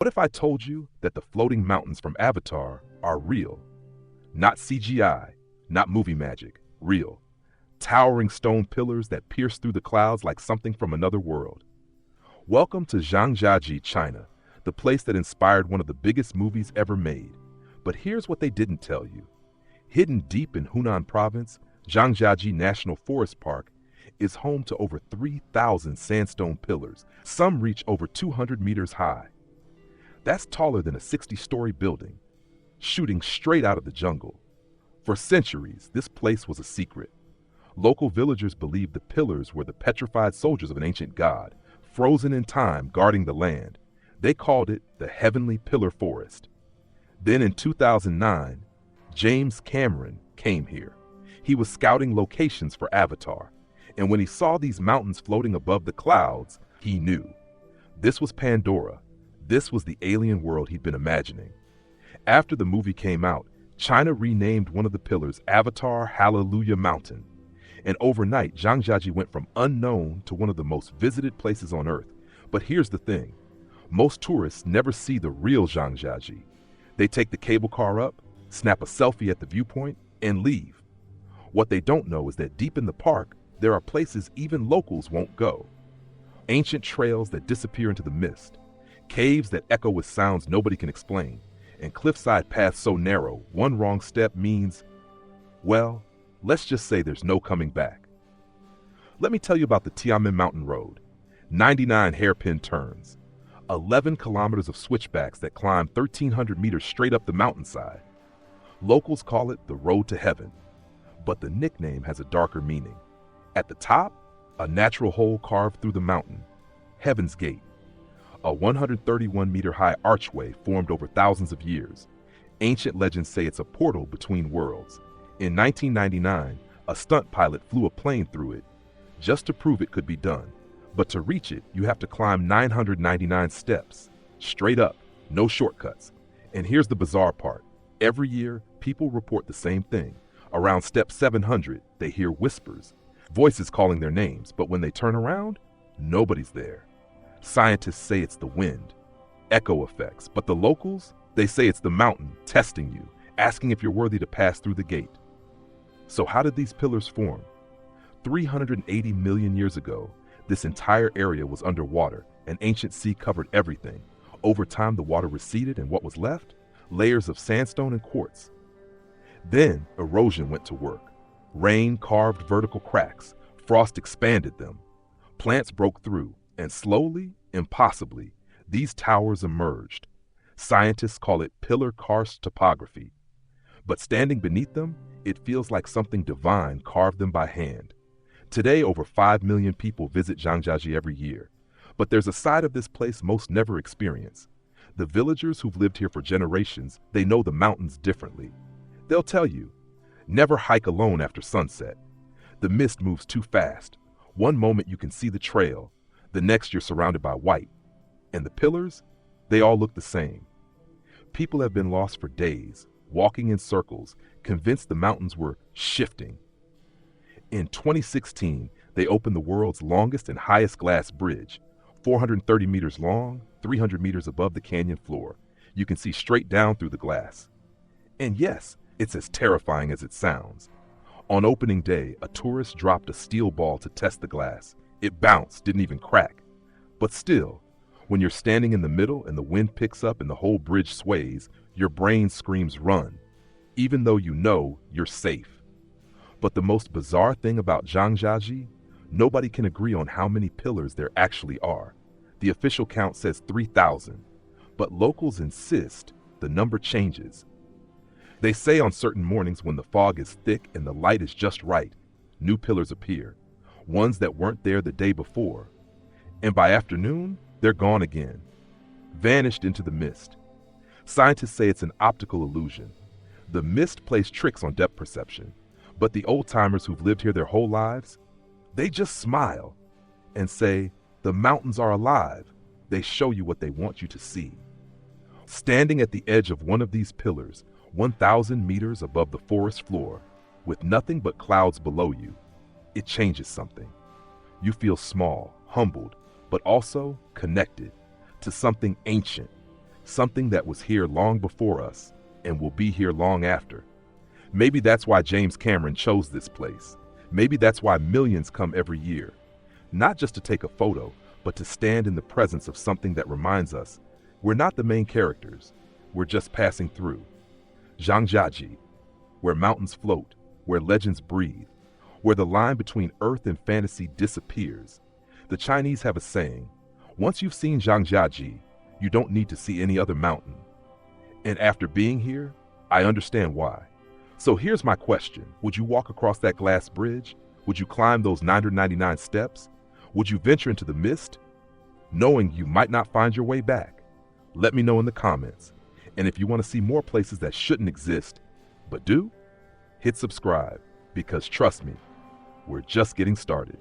What if I told you that the floating mountains from Avatar are real? Not CGI, not movie magic, real. Towering stone pillars that pierce through the clouds like something from another world. Welcome to Zhangjiajie, China, the place that inspired one of the biggest movies ever made. But here's what they didn't tell you. Hidden deep in Hunan Province, Zhangjiajie National Forest Park is home to over 3,000 sandstone pillars. Some reach over 200 meters high. That's taller than a 60-story building, shooting straight out of the jungle. For centuries, this place was a secret. Local villagers believed the pillars were the petrified soldiers of an ancient god, frozen in time guarding the land. They called it the Heavenly Pillar Forest. Then in 2009, James Cameron came here. He was scouting locations for Avatar, and when he saw these mountains floating above the clouds, he knew. This was Pandora. This was the alien world he'd been imagining. After the movie came out, China renamed one of the pillars Avatar Hallelujah Mountain. And overnight, Zhangjiajie went from unknown to one of the most visited places on Earth. But here's the thing. Most tourists never see the real Zhangjiajie. They take the cable car up, snap a selfie at the viewpoint, and leave. What they don't know is that deep in the park, there are places even locals won't go. Ancient trails that disappear into the mist, caves that echo with sounds nobody can explain, and cliffside paths so narrow, one wrong step means, well, let's just say there's no coming back. Let me tell you about the Tianmen Mountain Road. 99 hairpin turns, 11 kilometers of switchbacks that climb 1,300 meters straight up the mountainside. Locals call it the Road to Heaven, but the nickname has a darker meaning. At the top, a natural hole carved through the mountain, Heaven's Gate. A 131-meter-high archway formed over thousands of years. Ancient legends say it's a portal between worlds. In 1999, a stunt pilot flew a plane through it, just to prove it could be done. But to reach it, you have to climb 999 steps, straight up, no shortcuts. And here's the bizarre part. Every year, people report the same thing. Around step 700, they hear whispers, voices calling their names, but when they turn around, nobody's there. Scientists say it's the wind, echo effects, but the locals, they say it's the mountain testing you, asking if you're worthy to pass through the gate. So how did these pillars form? 380 million years ago, this entire area was underwater. An ancient sea covered everything. Over time, the water receded, and what was left? Layers of sandstone and quartz. Then erosion went to work. Rain carved vertical cracks. Frost expanded them. Plants broke through. And slowly, impossibly, these towers emerged. Scientists call it pillar karst topography. But standing beneath them, it feels like something divine carved them by hand. Today, over 5 million people visit Zhangjiajie every year. But there's a side of this place most never experience. The villagers who've lived here for generations, they know the mountains differently. They'll tell you, never hike alone after sunset. The mist moves too fast. One moment you can see the trail. The next you're surrounded by white. And the pillars, they all look the same. People have been lost for days, walking in circles, convinced the mountains were shifting. In 2016, they opened the world's longest and highest glass bridge, 430 meters long, 300 meters above the canyon floor. You can see straight down through the glass. And yes, it's as terrifying as it sounds. On opening day, a tourist dropped a steel ball to test the glass. It bounced, didn't even crack. But still, when you're standing in the middle and the wind picks up and the whole bridge sways, your brain screams run, even though you know you're safe. But the most bizarre thing about Zhangjiajie, nobody can agree on how many pillars there actually are. The official count says 3,000, but locals insist the number changes. They say on certain mornings when the fog is thick and the light is just right, new pillars appear. Ones that weren't there the day before. And by afternoon, they're gone again, vanished into the mist. Scientists say it's an optical illusion. The mist plays tricks on depth perception, but the old-timers who've lived here their whole lives, they just smile and say, the mountains are alive. They show you what they want you to see. Standing at the edge of one of these pillars, 1,000 meters above the forest floor, with nothing but clouds below you, it changes something. You feel small, humbled, but also connected to something ancient, something that was here long before us and will be here long after. Maybe that's why James Cameron chose this place. Maybe that's why millions come every year, not just to take a photo, but to stand in the presence of something that reminds us we're not the main characters, we're just passing through. Zhangjiajie, where mountains float, where legends breathe, where the line between earth and fantasy disappears. The Chinese have a saying, once you've seen Zhangjiajie, you don't need to see any other mountain. And after being here, I understand why. So here's my question. Would you walk across that glass bridge? Would you climb those 999 steps? Would you venture into the mist, knowing you might not find your way back? Let me know in the comments. And if you want to see more places that shouldn't exist, but do, hit subscribe, because trust me, we're just getting started.